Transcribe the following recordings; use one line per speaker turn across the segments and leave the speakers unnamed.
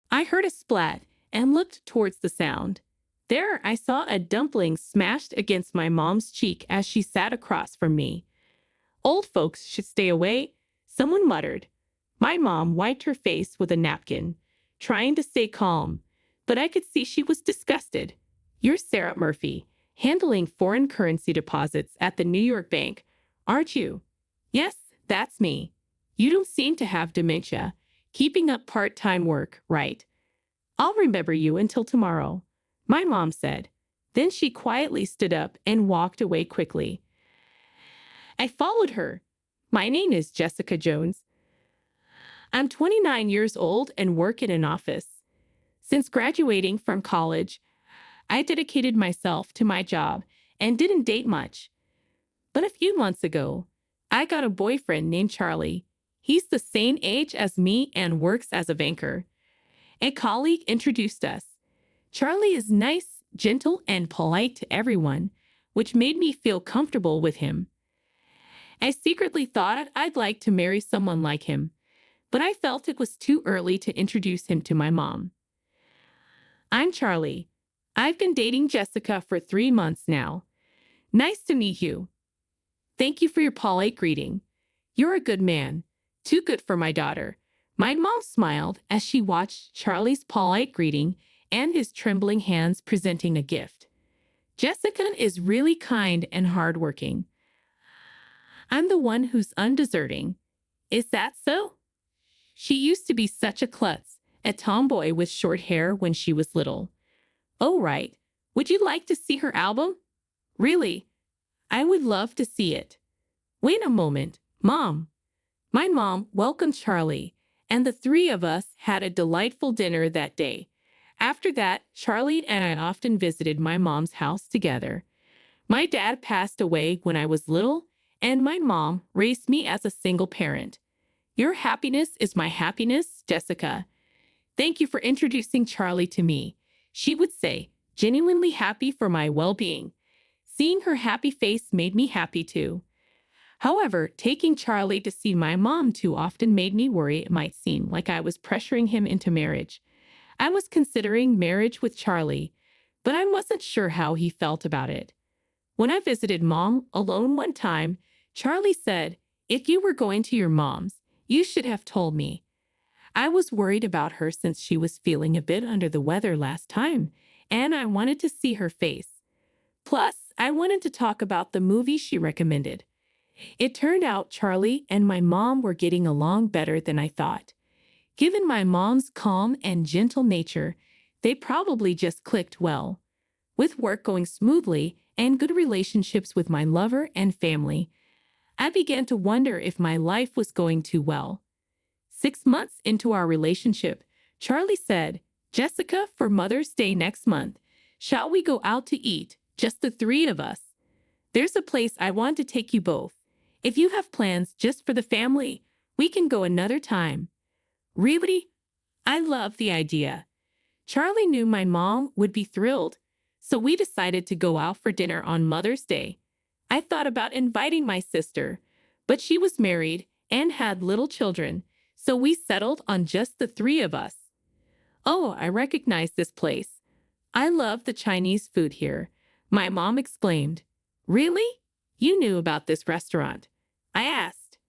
I heard a splat and looked towards the sound. There I saw a dumpling smashed against my mom's cheek as she sat across from me. Old folks should stay away, someone muttered. My mom wiped her face with a napkin, trying to stay calm, but I could see she was disgusted. You're Sarah Murphy, handling foreign currency deposits at the New York bank, aren't you? Yes, that's me. You don't seem to have dementia. Keeping up part-time work, right? I'll remember you until tomorrow, my mom said. Then she quietly stood up and walked away quickly. I followed her. My name is Jessica Jones. I'm 29 years old and work in an office. Since graduating from college, I dedicated myself to my job and didn't date much. But a few months ago, I got a boyfriend named Charlie. He's the same age as me and works as a banker. A colleague introduced us. Charlie is nice, gentle, and polite to everyone, which made me feel comfortable with him. I secretly thought I'd like to marry someone like him, but I felt it was too early to introduce him to my mom. I'm Charlie. I've been dating Jessica for 3 months now. Nice to meet you. Thank you for your polite greeting. You're a good man. Too good for my daughter. My mom smiled as she watched Charlie's polite greeting and his trembling hands presenting a gift. Jessica is really kind and hardworking. I'm the one who's undeserving. Is that so? She used to be such a klutz, a tomboy with short hair when she was little. Oh, right. Would you like to see her album? Really? I would love to see it. Wait a moment, Mom. My mom welcomed Charlie, and the three of us had a delightful dinner that day. After that, Charlie and I often visited my mom's house together. My dad passed away when I was little, and my mom raised me as a single parent. Your happiness is my happiness, Jessica. Thank you for introducing Charlie to me, she would say, genuinely happy for my well-being. Seeing her happy face made me happy too. However, taking Charlie to see my mom too often made me worry it might seem like I was pressuring him into marriage. I was considering marriage with Charlie, but I wasn't sure how he felt about it. When I visited Mom alone one time, Charlie said, "If you were going to your mom's, you should have told me." I was worried about her since she was feeling a bit under the weather last time, and I wanted to see her face. Plus, I wanted to talk about the movie she recommended. It turned out Charlie and my mom were getting along better than I thought. Given my mom's calm and gentle nature, they probably just clicked well. With work going smoothly and good relationships with my lover and family, I began to wonder if my life was going too well. 6 months into our relationship, Charlie said, "Jessica, for Mother's Day next month, shall we go out to eat, just the three of us? There's a place I want to take you both. If you have plans just for the family, we can go another time." Really? I love the idea. Charlie knew my mom would be thrilled, so we decided to go out for dinner on Mother's Day. I thought about inviting my sister, but she was married and had little children, so we settled on just the three of us. Oh, I recognize this place. I love the Chinese food here, my mom exclaimed. Really? You knew about this restaurant? I asked.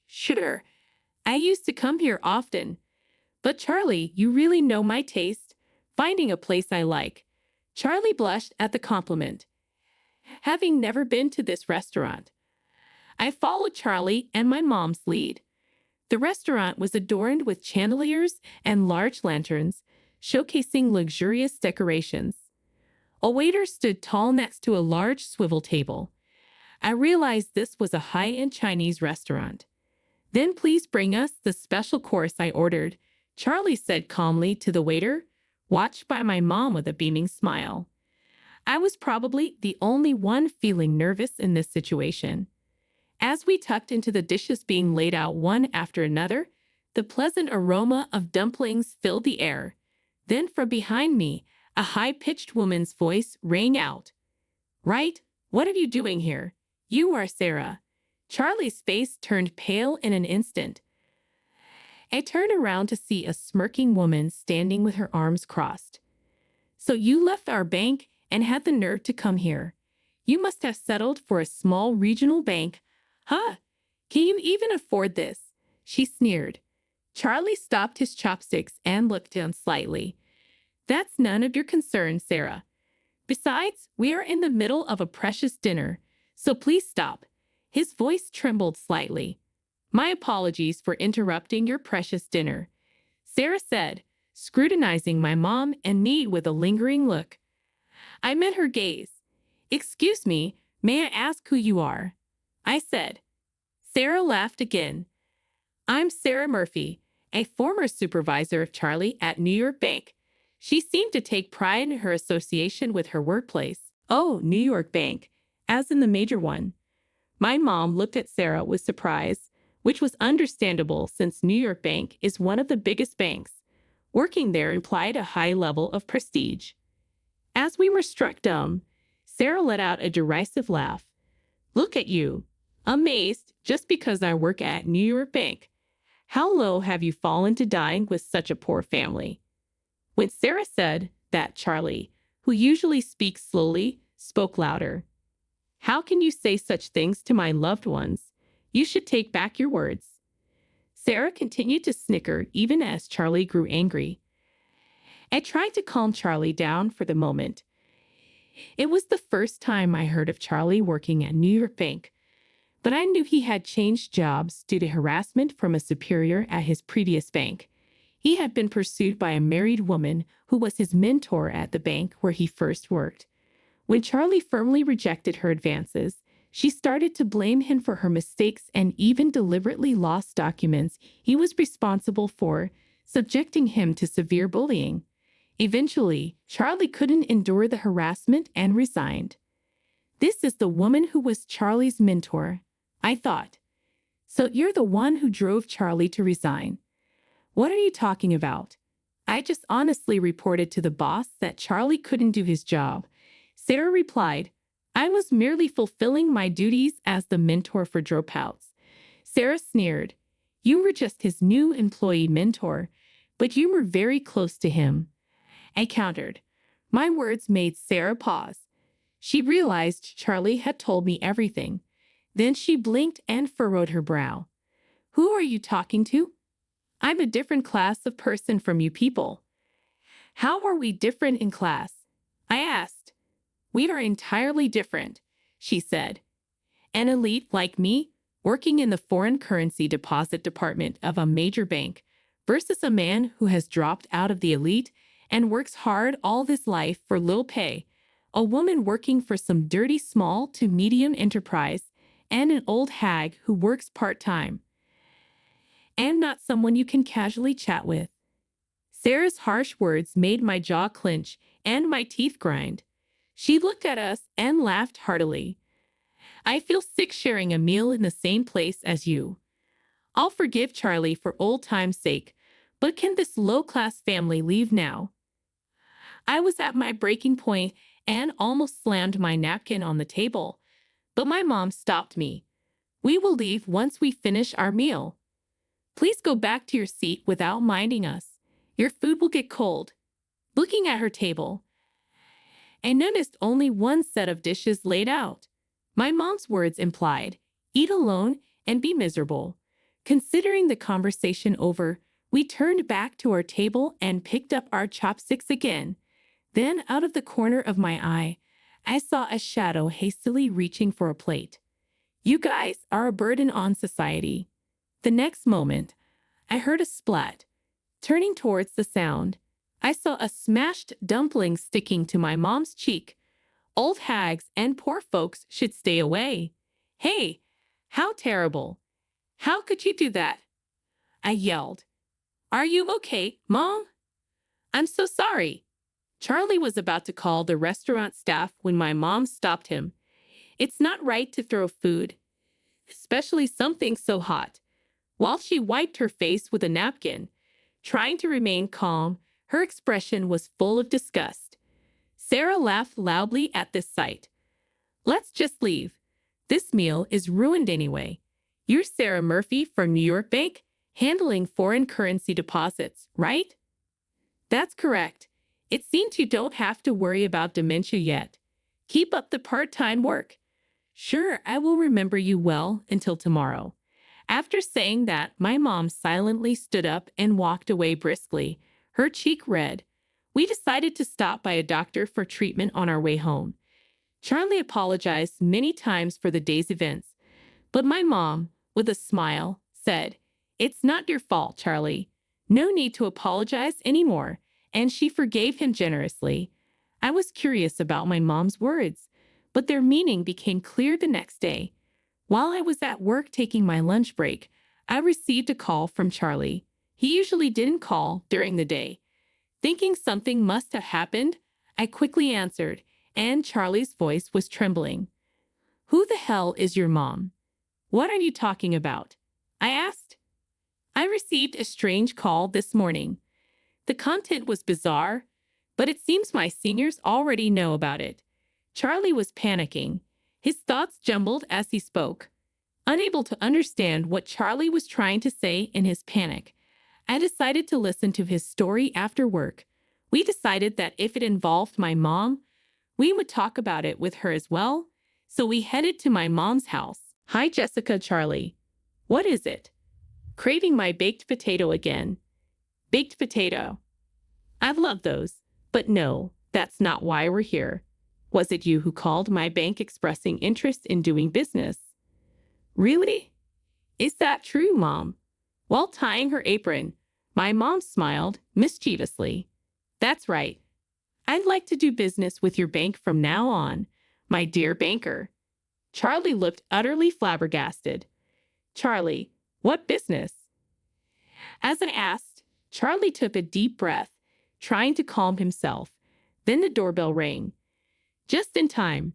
Sure. I used to come here often. But Charlie, you really know my taste. Finding a place I like. Charlie blushed at the compliment. Having never been to this restaurant, I followed Charlie and my mom's lead. The restaurant was adorned with chandeliers and large lanterns, showcasing luxurious decorations. A waiter stood tall next to a large swivel table. I realized this was a high-end Chinese restaurant. Then please bring us the special course I ordered, Charlie said calmly to the waiter, watched by my mom with a beaming smile. I was probably the only one feeling nervous in this situation. As we tucked into the dishes being laid out one after another, the pleasant aroma of dumplings filled the air. Then from behind me, a high-pitched woman's voice rang out. Right? What are you doing here? You are Sarah. Charlie's face turned pale in an instant. I turned around to see a smirking woman standing with her arms crossed. So you left our bank and had the nerve to come here. You must have settled for a small regional bank. Huh? Can you even afford this? She sneered. Charlie stopped his chopsticks and looked down slightly. That's none of your concern, Sarah. Besides, we are in the middle of a precious dinner, so please stop. His voice trembled slightly. My apologies for interrupting your precious dinner, Sarah said, scrutinizing my mom and me with a lingering look. I met her gaze. Excuse me, may I ask who you are? I said. Sarah laughed again. I'm Sarah Murphy, a former supervisor of Charlie at New York Bank. She seemed to take pride in her association with her workplace. Oh, New York Bank, as in the major one. My mom looked at Sarah with surprise, which was understandable since New York Bank is one of the biggest banks. Working there implied a high level of prestige. As we were struck dumb, Sarah let out a derisive laugh. Look at you, amazed just because I work at New York Bank. How low have you fallen to dying with such a poor family? When Sarah said that, Charlie, who usually speaks slowly, spoke louder. How can you say such things to my loved ones? You should take back your words. Sarah continued to snicker even as Charlie grew angry. I tried to calm Charlie down for the moment. It was the first time I heard of Charlie working at New York Bank, but I knew he had changed jobs due to harassment from a superior at his previous bank. He had been pursued by a married woman who was his mentor at the bank where he first worked. When Charlie firmly rejected her advances, she started to blame him for her mistakes and even deliberately lost documents he was responsible for, subjecting him to severe bullying. Eventually, Charlie couldn't endure the harassment and resigned. This is the woman who was Charlie's mentor, I thought. So you're the one who drove Charlie to resign. What are you talking about? I just honestly reported to the boss that Charlie couldn't do his job. Sarah replied, I was merely fulfilling my duties as the mentor for dropouts. Sarah sneered. You were just his new employee mentor, but you were very close to him. I countered. My words made Sarah pause. She realized Charlie had told me everything. Then she blinked and furrowed her brow. Who are you talking to? I'm a different class of person from you people. How are we different in class? I asked. We are entirely different, she said. An elite like me, working in the foreign currency deposit department of a major bank, versus a man who has dropped out of the elite and works hard all his life for low pay, a woman working for some dirty small to medium enterprise, and an old hag who works part-time. And not someone you can casually chat with. Sarah's harsh words made my jaw clench and my teeth grind. She looked at us and laughed heartily. I feel sick sharing a meal in the same place as you. I'll forgive Charlie for old time's sake, but can this low-class family leave now? I was at my breaking point and almost slammed my napkin on the table, but my mom stopped me. We will leave once we finish our meal. Please go back to your seat without minding us. Your food will get cold. Looking at her table, I noticed only one set of dishes laid out. My mom's words implied, eat alone and be miserable. Considering the conversation over, we turned back to our table and picked up our chopsticks again. Then, out of the corner of my eye, I saw a shadow hastily reaching for a plate. You guys are a burden on society. The next moment, I heard a splat. Turning towards the sound, I saw a smashed dumpling sticking to my mom's cheek. Old hags and poor folks should stay away. Hey, how terrible. How could you do that? I yelled. Are you okay, Mom? I'm so sorry. Charlie was about to call the restaurant staff when my mom stopped him. It's not right to throw food, especially something so hot. While she wiped her face with a napkin, trying to remain calm, her expression was full of disgust. Sarah laughed loudly at this sight. Let's just leave. This meal is ruined anyway. You're Sarah Murphy from New York Bank, handling foreign currency deposits, right? That's correct. It seems you don't have to worry about dementia yet. Keep up the part-time work. Sure, I will remember you well until tomorrow. After saying that, my mom silently stood up and walked away briskly, her cheek red. We decided to stop by a doctor for treatment on our way home. Charlie apologized many times for the day's events, but my mom, with a smile, said, "It's not your fault, Charlie. No need to apologize anymore," and she forgave him generously. I was curious about my mom's words, but their meaning became clear the next day. While I was at work taking my lunch break, I received a call from Charlie. He usually didn't call during the day. Thinking something must have happened, I quickly answered, and Charlie's voice was trembling. "Who the hell is your mom? What are you talking about?" I asked. "I received a strange call this morning. The content was bizarre, but it seems my seniors already know about it." Charlie was panicking. His thoughts jumbled as he spoke. Unable to understand what Charlie was trying to say in his panic, I decided to listen to his story after work. We decided that if it involved my mom, we would talk about it with her as well, so we headed to my mom's house. "Hi, Jessica." "Charlie, what is it?" "Craving my baked potato again." "Baked potato? I love those. But no, that's not why we're here. Was it you who called my bank expressing interest in doing business?" "Really? Is that true, Mom?" While tying her apron, my mom smiled mischievously. "That's right. I'd like to do business with your bank from now on, my dear banker." Charlie looked utterly flabbergasted. "Charlie, what business?" As I asked, Charlie took a deep breath, trying to calm himself. Then the doorbell rang. Just in time.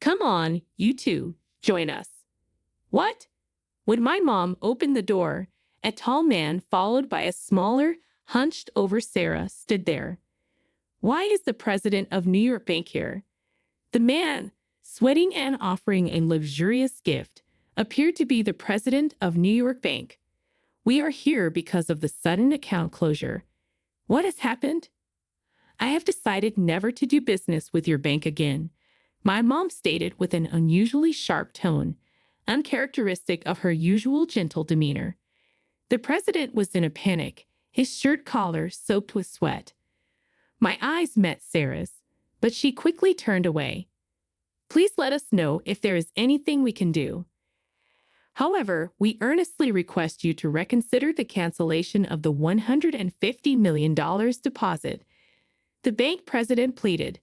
"Come on, you two, join us." "What?" When my mom opened the door, a tall man followed by a smaller, hunched-over Sarah stood there. "Why is the president of New York Bank here?" The man, sweating and offering a luxurious gift, appeared to be the president of New York Bank. "We are here because of the sudden account closure." "What has happened?" "I have decided never to do business with your bank again," my mom stated with an unusually sharp tone, uncharacteristic of her usual gentle demeanor. The president was in a panic, his shirt collar soaked with sweat. My eyes met Sarah's, but she quickly turned away. "Please let us know if there is anything we can do. However, we earnestly request you to reconsider the cancellation of the $150 million deposit," the bank president pleaded.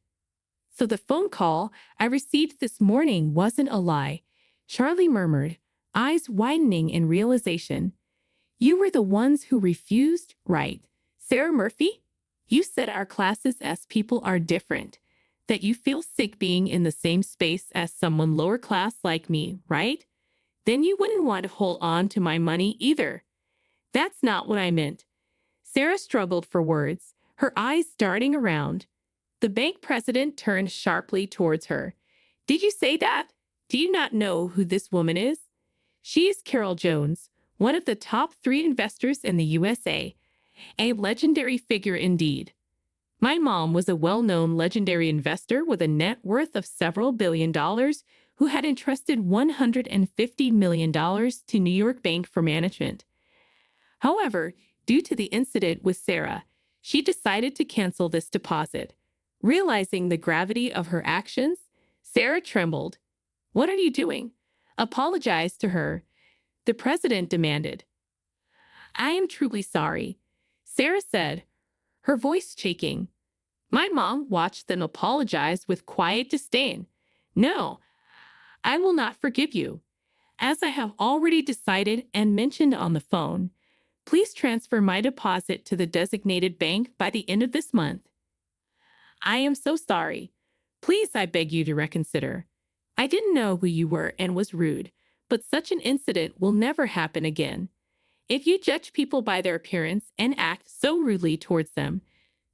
"So the phone call I received this morning wasn't a lie," Charlie murmured, eyes widening in realization. "You were the ones who refused, right, Sarah Murphy? You said our classes as people are different, that you feel sick being in the same space as someone lower class like me, right? Then you wouldn't want to hold on to my money either." "That's not what I meant." Sarah struggled for words, her eyes darting around. The bank president turned sharply towards her. "Did you say that? Do you not know who this woman is? She is Carol Jones, one of the top 3 investors in the USA. A legendary figure indeed." My mom was a well-known legendary investor with a net worth of several $billions who had entrusted $150 million to New York Bank for management. However, due to the incident with Sarah, she decided to cancel this deposit. Realizing the gravity of her actions, Sarah trembled. "What are you doing?" "Apologize to her," the president demanded. "I am truly sorry," Sarah said, her voice shaking. My mom watched them apologize with quiet disdain. "No, I will not forgive you. As I have already decided and mentioned on the phone, please transfer my deposit to the designated bank by the end of this month." "I am so sorry. Please, I beg you to reconsider. I didn't know who you were and was rude, but such an incident will never happen again. If you judge people by their appearance and act so rudely towards them,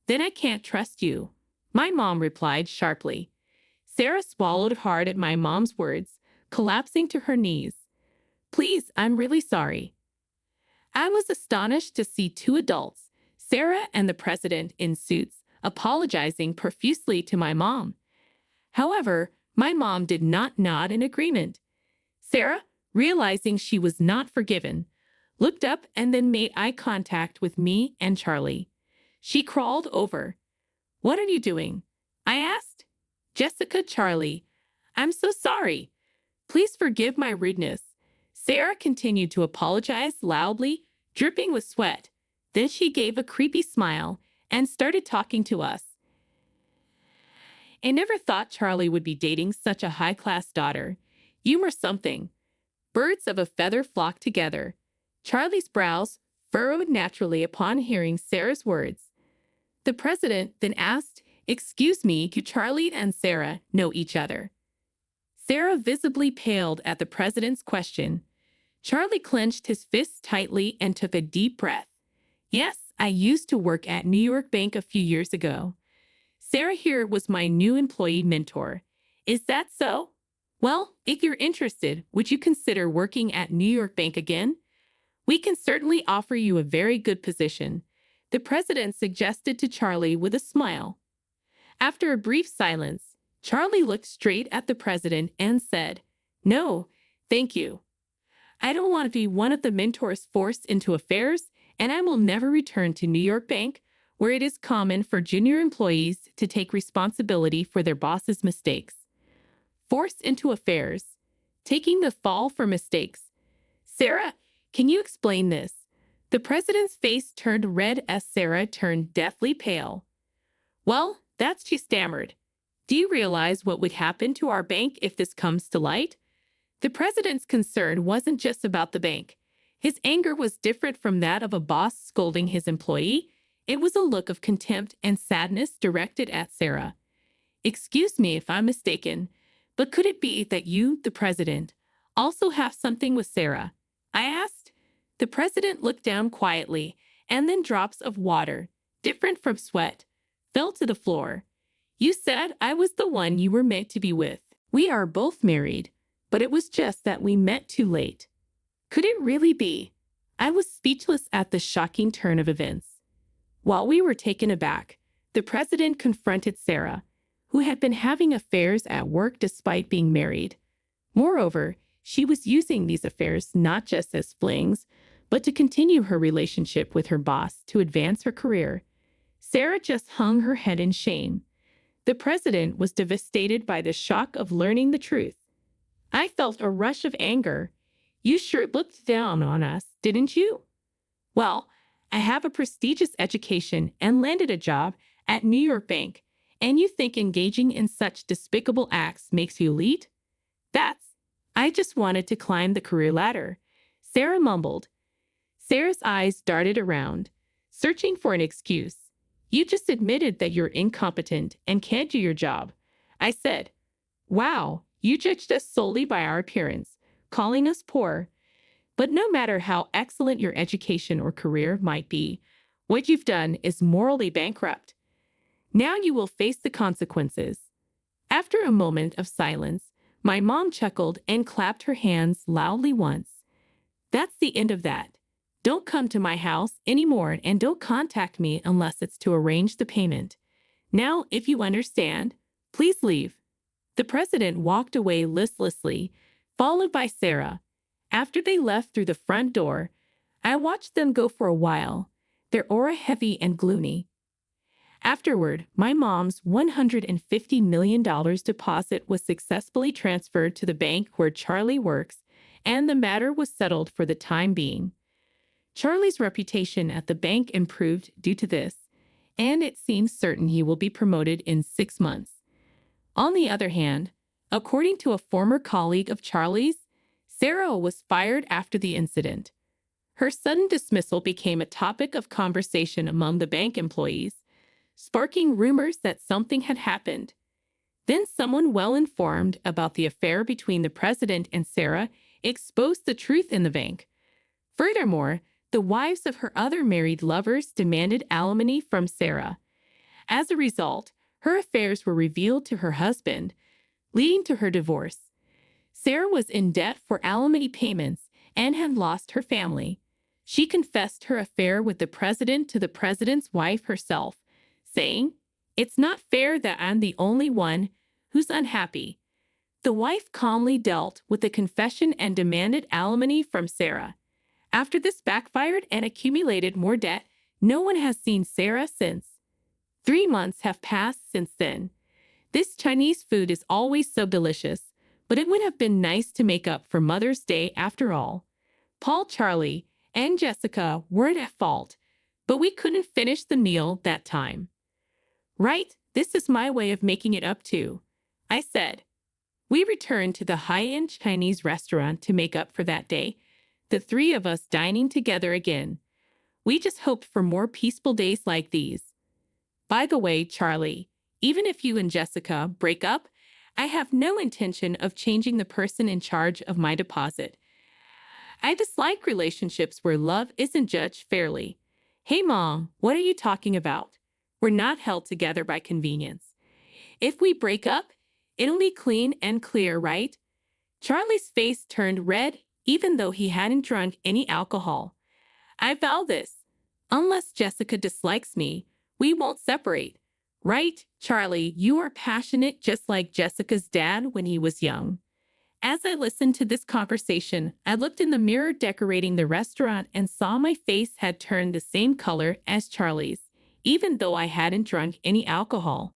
then I can't trust you," my mom replied sharply. Sarah swallowed hard at my mom's words, collapsing to her knees. "Please, I'm really sorry." I was astonished to see two adults, Sarah and the president in suits, apologizing profusely to my mom. However, my mom did not nod in agreement. Sarah, realizing she was not forgiven, looked up and then made eye contact with me and Charlie. She crawled over. "What are you doing?" I asked. "Jessica, Charlie, I'm so sorry. Please forgive my rudeness." Sarah continued to apologize loudly, dripping with sweat. Then she gave a creepy smile and started talking to us. I never thought Charlie would be dating such a high-class daughter. Humor something. Birds of a feather flock together. Charlie's brows furrowed naturally upon hearing Sarah's words. The president then asked, "Excuse me, do Charlie and Sarah know each other?" Sarah visibly paled at the president's question. Charlie clenched his fists tightly and took a deep breath. "Yes, I used to work at New York Bank a few years ago. Sarah here was my new employee mentor. Is that so? Well, if you're interested, would you consider working at New York Bank again? We can certainly offer you a very good position," the president suggested to Charlie with a smile. After a brief silence, Charlie looked straight at the president and said, "No, thank you. I don't want to be one of the mentors forced into affairs, and I will never return to New York Bank, where it is common for junior employees to take responsibility for their boss's mistakes." Forced into affairs. Taking the fall for mistakes. "Sarah, can you explain this?" The president's face turned red as Sarah turned deathly pale. "Well, that's," she stammered. "Do you realize what would happen to our bank if this comes to light?" The president's concern wasn't just about the bank. His anger was different from that of a boss scolding his employee. It was a look of contempt and sadness directed at Sarah. "Excuse me if I'm mistaken, but could it be that you, the president, also have something with Sarah?" I asked. The president looked down quietly, and then drops of water, different from sweat, fell to the floor. "You said I was the one you were meant to be with. We are both married, but it was just that we met too late." Could it really be? I was speechless at the shocking turn of events. While we were taken aback, the president confronted Sarah, who had been having affairs at work despite being married. Moreover, she was using these affairs not just as flings, but to continue her relationship with her boss to advance her career. Sarah just hung her head in shame. The president was devastated by the shock of learning the truth. I felt a rush of anger. "You sure looked down on us, didn't you? Well, I have a prestigious education and landed a job at New York Bank, and you think engaging in such despicable acts makes you elite? I just wanted to climb the career ladder," Sarah mumbled. Sarah's eyes darted around, searching for an excuse. "You just admitted that you're incompetent and can't do your job," I said. "Wow, you judged us solely by our appearance, calling us poor. But no matter how excellent your education or career might be, what you've done is morally bankrupt. Now you will face the consequences." After a moment of silence, my mom chuckled and clapped her hands loudly once. "That's the end of that. Don't come to my house anymore and don't contact me unless it's to arrange the payment. Now, if you understand, please leave." The president walked away listlessly, followed by Sarah. After they left through the front door, I watched them go for a while, their aura heavy and gloomy. Afterward, my mom's $150 million deposit was successfully transferred to the bank where Charlie works, and the matter was settled for the time being. Charlie's reputation at the bank improved due to this, and it seems certain he will be promoted in 6 months. On the other hand, according to a former colleague of Charlie's, Sarah was fired after the incident. Her sudden dismissal became a topic of conversation among the bank employees, sparking rumors that something had happened. Then someone well-informed about the affair between the president and Sarah exposed the truth in the bank. Furthermore, the wives of her other married lovers demanded alimony from Sarah. As a result, her affairs were revealed to her husband, leading to her divorce. Sarah was in debt for alimony payments and had lost her family. She confessed her affair with the president to the president's wife herself, saying, "It's not fair that I'm the only one who's unhappy." The wife calmly dealt with the confession and demanded alimony from Sarah. After this backfired and accumulated more debt, no one has seen Sarah since. 3 months have passed since then. This Chinese food is always so delicious, but it would have been nice to make up for Mother's Day after all. Paul, Charlie, and Jessica weren't at fault, but we couldn't finish the meal that time. "Right, this is my way of making it up too," I said. We returned to the high-end Chinese restaurant to make up for that day, the three of us dining together again. We just hoped for more peaceful days like these. By the way, Charlie, even if you and Jessica break up, I have no intention of changing the person in charge of my deposit. I dislike relationships where love isn't judged fairly. Hey, Mom, what are you talking about? We're not held together by convenience. If we break up, it'll be clean and clear, right? Charlie's face turned red, even though he hadn't drunk any alcohol. I vow this. Unless Jessica dislikes me, we won't separate. Right, Charlie, you are passionate just like Jessica's dad when he was young. As I listened to this conversation, I looked in the mirror decorating the restaurant and saw my face had turned the same color as Charlie's, even though I hadn't drunk any alcohol.